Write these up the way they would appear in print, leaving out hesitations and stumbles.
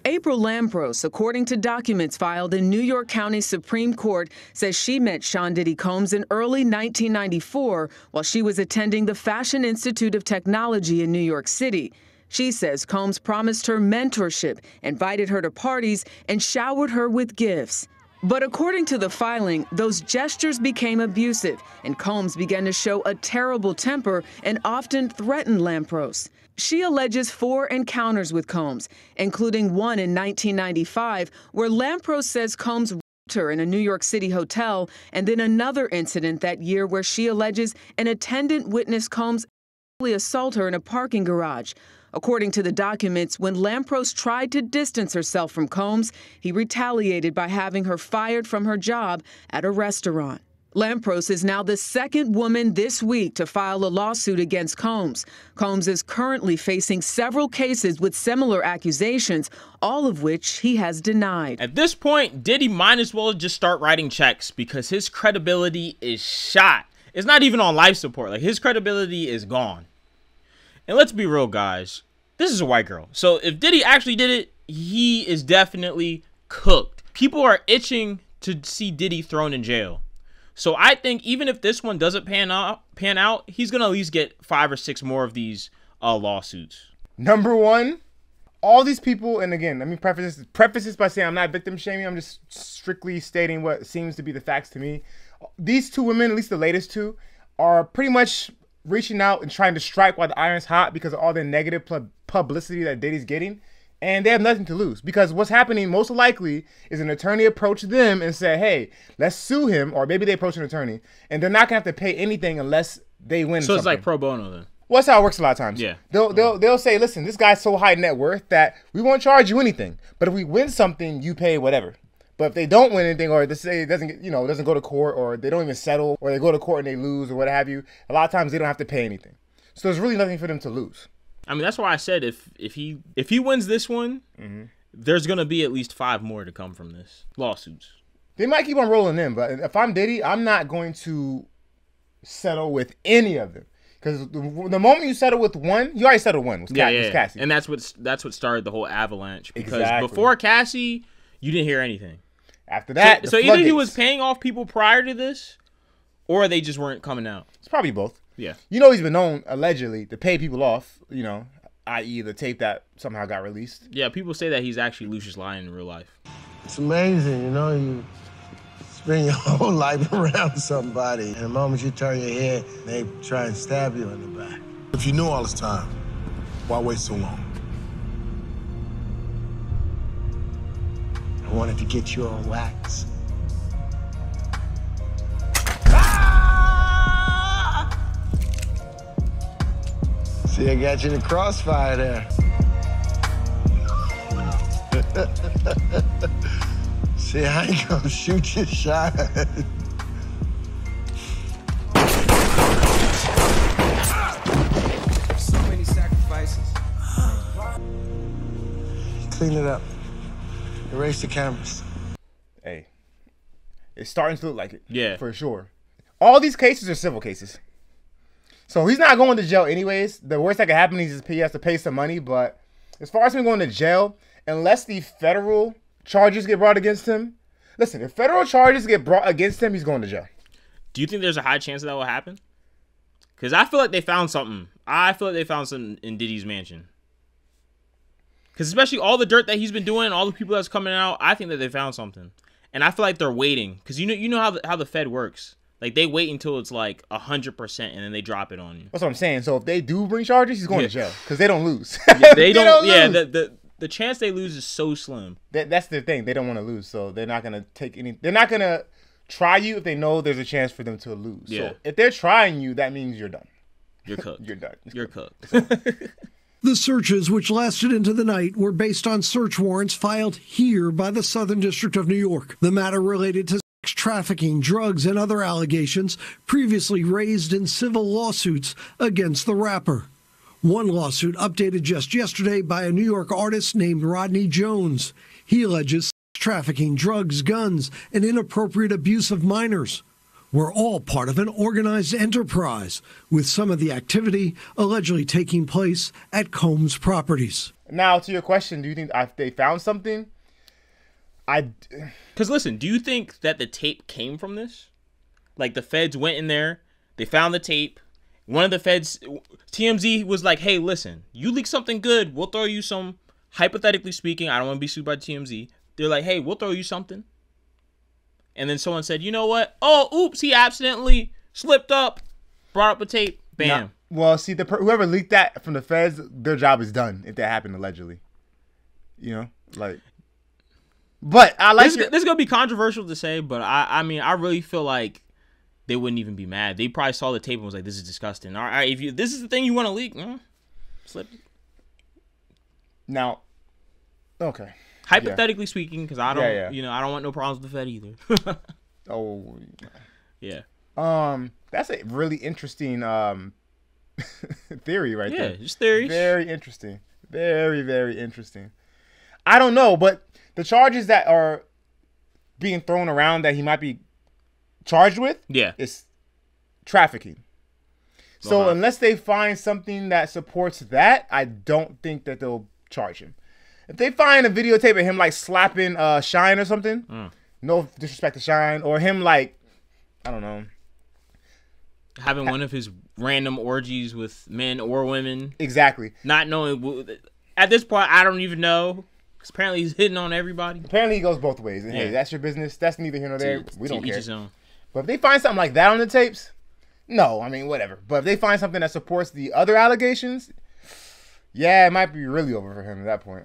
April Lampros, according to documents filed in New York County Supreme Court, says she met Sean Diddy Combs in early 1994 while she was attending the Fashion Institute of Technology in New York City. She says Combs promised her mentorship, invited her to parties, and showered her with gifts. But according to the filing, those gestures became abusive, and Combs began to show a terrible temper and often threatened Lampros. She alleges 4 encounters with Combs, including one in 1995, where Lampros says Combs raped her in a New York City hotel, and then another incident that year where she alleges an attendant witnessed Combs assault her in a parking garage. According to the documents, when Lampros tried to distance herself from Combs, he retaliated by having her fired from her job at a restaurant. Lampros is now the second woman this week to file a lawsuit against Combs. Combs is currently facing several cases with similar accusations, all of which he has denied. At this point, Diddy might as well just start writing checks because his credibility is shot. It's not even on life support. Like, his credibility is gone. And let's be real, guys. This is a white girl. So if Diddy actually did it, he is definitely cooked. People are itching to see Diddy thrown in jail. So I think even if this one doesn't pan out, he's going to at least get 5 or 6 more of these lawsuits. Number one, all these people, and again, let me preface this by saying I'm not victim shaming. I'm just strictly stating what seems to be the facts to me. These 2 women, at least the latest 2, are pretty much reaching out and trying to strike while the iron's hot because of all the negative publicity that Diddy's getting. And they have nothing to lose because what's happening most likely is an attorney approached them and said, hey, let's sue him. Or maybe they approach an attorney and they're not going to have to pay anything unless they win. So it's like pro bono then. Well, that's how it works a lot of times. Yeah. They'll say, listen, this guy's so high net worth that we won't charge you anything. But if we win something, you pay whatever. But if they don't win anything, or they say it doesn't go to court, or they don't even settle, or they go to court and they lose, or what have you, a lot of times they don't have to pay anything. So there's really nothing for them to lose. I mean, that's why I said if he wins this one, there's gonna be at least 5 more to come from this lawsuits. They might keep on rolling in, but if I'm Diddy, I'm not going to settle with any of them. Because the moment you settle with one, you already settled one. With Cassie. And that's what started the whole avalanche. Because before Cassie, you didn't hear anything. After that, so either he was paying off people prior to this, or they just weren't coming out. It's probably both. Yeah. You know, he's been known, allegedly, to pay people off, i.e. the tape that somehow got released. Yeah, people say that he's actually Lucious Lyon in real life. It's amazing, you spend your whole life around somebody, and the moment you turn your head, they try and stab you in the back. If you knew all this time, why wait so long? I wanted to get you on wax. See, I got you in the crossfire there. See, I ain't gonna shoot your shot. So many sacrifices. Clean it up. Erase the cameras. Hey, it's starting to look like it. Yeah. For sure. All these cases are civil cases. So he's not going to jail anyways. The worst that could happen is he has to pay some money. But as far as him going to jail, unless the federal charges get brought against him, listen, if federal charges get brought against him, he's going to jail. Do you think there's a high chance that will happen? Because I feel like they found something. I feel like they found something in Diddy's mansion. Because especially all the dirt that he's been doing, all the people that's coming out, I think that they found something. And I feel like they're waiting. Because you know how the Fed works. Like, they wait until it's like 100% and then they drop it on you. That's what I'm saying. So if they do bring charges, he's going to jail. Because they don't lose. They don't lose. The chance they lose is so slim. That's the thing. They don't want to lose. So they're not going to take any. They're not going to try you if they know there's a chance for them to lose. Yeah. So if they're trying you, that means you're done. You're cooked. You're done. You're cooked. The searches, which lasted into the night, were based on search warrants filed here by the Southern District of New York. The matter related to sex trafficking, drugs, and other allegations previously raised in civil lawsuits against the rapper. One lawsuit updated just yesterday by a New York artist named Rodney Jones. He alleges sex trafficking, drugs, guns, and inappropriate abuse of minors were all part of an organized enterprise, with some of the activity allegedly taking place at Combs Properties. Now, to your question, do you think they found something? Because listen, do you think that the tape came from this? Like the feds went in there, they found the tape. One of the feds, TMZ was like, hey, listen, you leak something good, we'll throw you some, hypothetically speaking, I don't want to be sued by TMZ. They're like, hey, we'll throw you something. And then someone said, you know what? Oh, oops, he accidentally slipped up, brought up a tape, bam. Now, well, see, whoever leaked that from the feds, their job is done if that happened allegedly. You know, like. But I like this is gonna be controversial to say, but I mean, I really feel like they wouldn't even be mad. They probably saw the tape and was like, "This is disgusting." All right, if this is the thing you want to leak, slip. Now, okay. Hypothetically speaking, because I don't, yeah. I don't want no problems with the Fed either. Oh, yeah. That's a really interesting theory right there. Yeah, just theories. Very interesting. Very, very interesting. I don't know, but the charges that are being thrown around that he might be charged with, is trafficking. So unless they find something that supports that, I don't think that they'll charge him. If they find a videotape of him like slapping Shine or something, no disrespect to Shine, or him like, I don't know, having one of his random orgies with men or women. Exactly. Not knowing. At this point, I don't even know. Because apparently he's hitting on everybody. Apparently he goes both ways. And hey, that's your business. That's neither here nor there. We don't care. Own. But if they find something like that on the tapes, no, I mean, whatever. But if they find something that supports the other allegations, yeah, it might be really over for him at that point.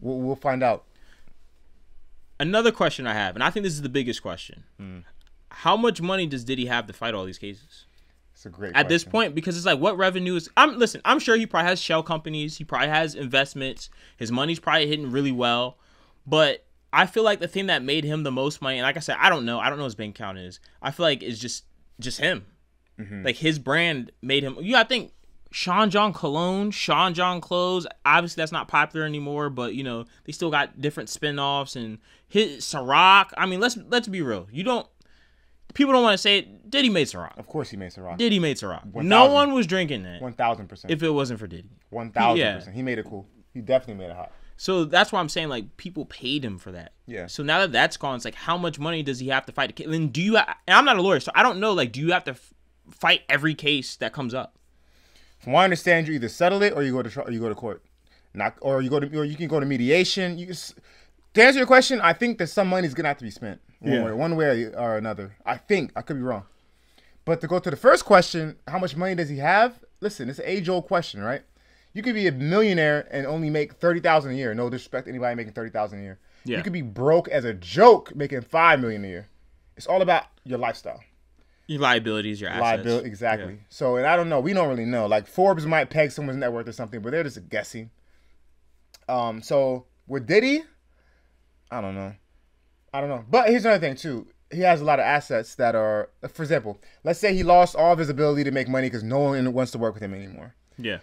We'll find out. Another question I have, and I think this is the biggest question. How much money does Diddy have to fight all these cases? It's a great question. At this point, because it's like, what revenue is... I'm sure he probably has shell companies. He probably has investments. His money's probably hitting really well. But I feel like the thing that made him the most money, and like I said, I don't know his bank account is. I feel like it's just him. Like his brand made him... I think Sean John Cologne, Sean John Clothes, obviously that's not popular anymore, but they still got different spinoffs, and his Ciroc. I mean, let's be real. People don't want to say it. Diddy made Ciroc. Of course he made Ciroc. Diddy made Ciroc. No one was drinking that. 1,000%. If it wasn't for Diddy. 1,000%. He made it cool. He definitely made it hot. So that's why I'm saying, like, people paid him for that. Yeah. So now that that's gone, it's like, how much money does he have to fight? And do you? And I'm not a lawyer, so I don't know. Like, do you have to fight every case that comes up? From what I understand, you either settle it or you go to court. Or you can go to mediation. To answer your question, I think that some money is gonna have to be spent one way or another. I think I could be wrong, but to go to the first question, how much money does he have? Listen, it's an age-old question, right? You could be a millionaire and only make $30,000 a year. No disrespect to anybody making $30,000 a year. Yeah. You could be broke as a joke, making $5 million a year. It's all about your lifestyle, your liabilities, your assets. Exactly. Yeah. So, and I don't know. We don't really know. Like Forbes might peg someone's net worth or something, but they're just guessing. So with Diddy, I don't know. But here's another thing, too. He has a lot of assets that are, for example, let's say he lost all of his ability to make money because no one wants to work with him anymore. Yeah.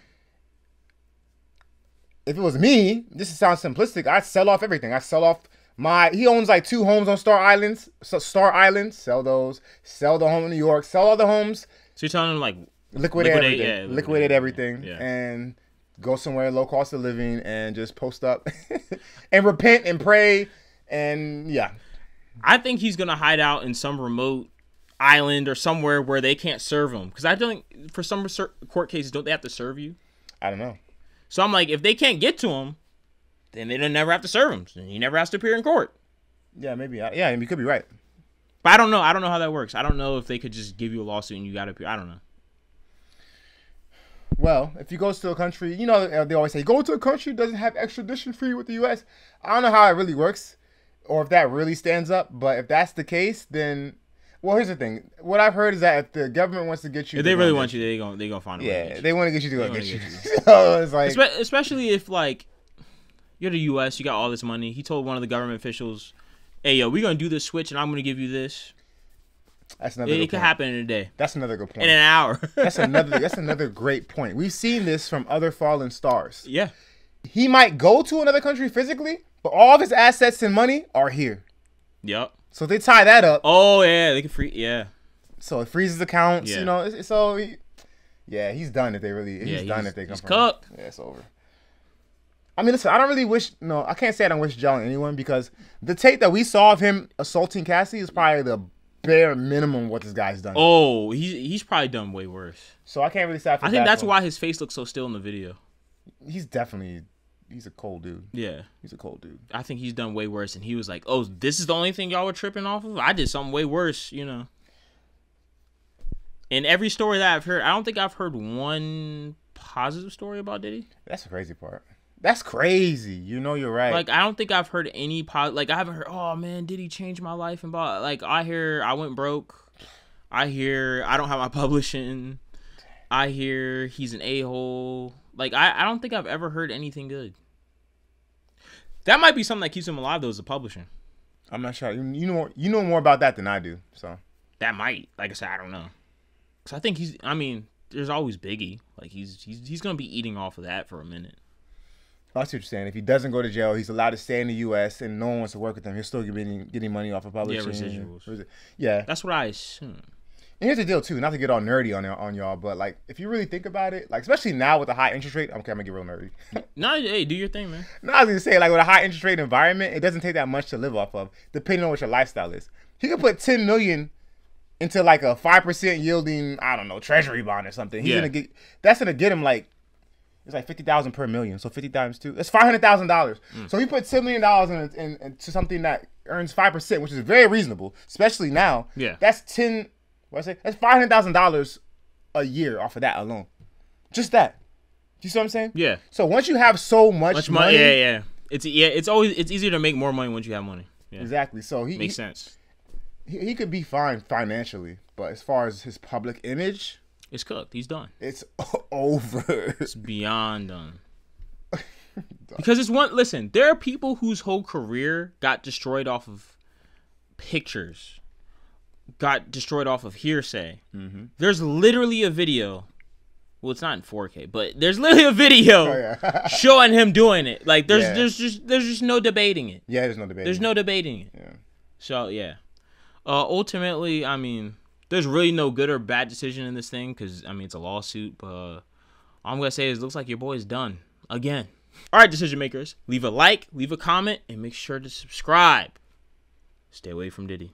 If it was me, this sounds simplistic, I'd sell off everything. I'd sell off he owns like 2 homes on Star Island. Sell those. Sell the home in New York. Sell all the homes. So you're telling him, like, liquidate everything. Yeah, liquidate everything. Yeah. And go somewhere low cost of living and just post up and repent and pray. And yeah, I think he's gonna hide out in some remote island or somewhere where they can't serve him. Because I don't think for some court cases, don't they have to serve you? I don't know. So I'm like, if they can't get to him, then they don't never have to serve him. So he never has to appear in court. Yeah, maybe. Yeah, you could be right. But I don't know. I don't know how that works. I don't know if they could just give you a lawsuit and you got to appear. I don't know. Well, if you go to a country, they always say, go to a country that doesn't have extradition free with the U.S. I don't know how it really works or if that really stands up. But if that's the case, then, well, here's the thing. What I've heard is that if the government wants to get you, if they really want you, they're gonna find a way. Yeah, they want to get you to go get you. So it's like, especially if like you're the U.S., you got all this money. He told one of the government officials, "Hey, yo, we're gonna do this switch, and I'm gonna give you this." That's another. It could happen in a day. That's another good point. In an hour. That's another great point. We've seen this from other fallen stars. Yeah. He might go to another country physically, but all of his assets and money are here. Yep. So if they tie that up. Oh yeah, they can free. Yeah. So it freezes accounts. Yeah. He's done if they really. He's done if they come. He's cooked. Yeah, it's over. I mean, listen, I don't really wish, no, I can't say I don't wish jail on anyone because the tape that we saw of him assaulting Cassie is probably the bare minimum what this guy's done. Oh, he's probably done way worse. So I can't really say I feel I think bad that's for him. why his face looks so still in the video. He's a cold dude. Yeah. He's a cold dude. I think he's done way worse, and he was like, oh, this is the only thing y'all were tripping off of? I did something way worse, you know. In every story that I've heard, I don't think I've heard one positive story about Diddy. That's the crazy part. That's crazy. You know you're right. Like, I don't think I've heard any like, I haven't heard, oh, man, Diddy changed my life and blah. Like, I hear I went broke. I hear I don't have my publishing. I hear he's an a-hole. Like, I don't think I've ever heard anything good. That might be something that keeps him alive, though, is the publishing. I'm not sure. You know more about that than I do. So that might. Like I said, I don't know. Because I think there's always Biggie. Like, he's going to be eating off of that for a minute. I see what you're saying. If he doesn't go to jail, he's allowed to stay in the U.S. and no one wants to work with him. He'll still be getting money off of publishing. Yeah, residuals. Yeah. That's what I assume. And here's the deal, too. Not to get all nerdy on y'all, but, like, if you really think about it, like, especially now with the high interest rate. Okay, I'm going to get real nerdy. No, hey, do your thing, man. No, I was going to say, like, with a high interest rate environment, it doesn't take that much to live off of, depending on what your lifestyle is. He could put $10 million into, like, a 5% yielding, I don't know, treasury bond or something. That's going to get him, like, it's like $50,000 per million. So 50 times 2, that's $500,000. So he put $10 million into something that earns 5%, which is very reasonable, especially now. Yeah. That's That's $500,000 a year off of that alone. Just that. Do you see what I'm saying? Yeah. So once you have so much money, yeah. It's easier to make more money once you have money. Yeah. Exactly. So makes sense. He could be fine financially, but as far as his public image, it's cooked. He's done. It's over. It's beyond done. Because listen, there are people whose whole career got destroyed off of pictures. Got destroyed off of hearsay. Mm-hmm. There's literally a video. Well, it's not in 4K, but there's literally a video showing him doing it. Like there's just no debating it. Yeah, there's no debating. There's no debating it. Yeah. So yeah. Ultimately, I mean, there's really no good or bad decision in this thing because I mean it's a lawsuit. But all I'm gonna say is, it looks like your boy's done again. All right, decision makers, leave a like, leave a comment, and make sure to subscribe. Stay away from Diddy.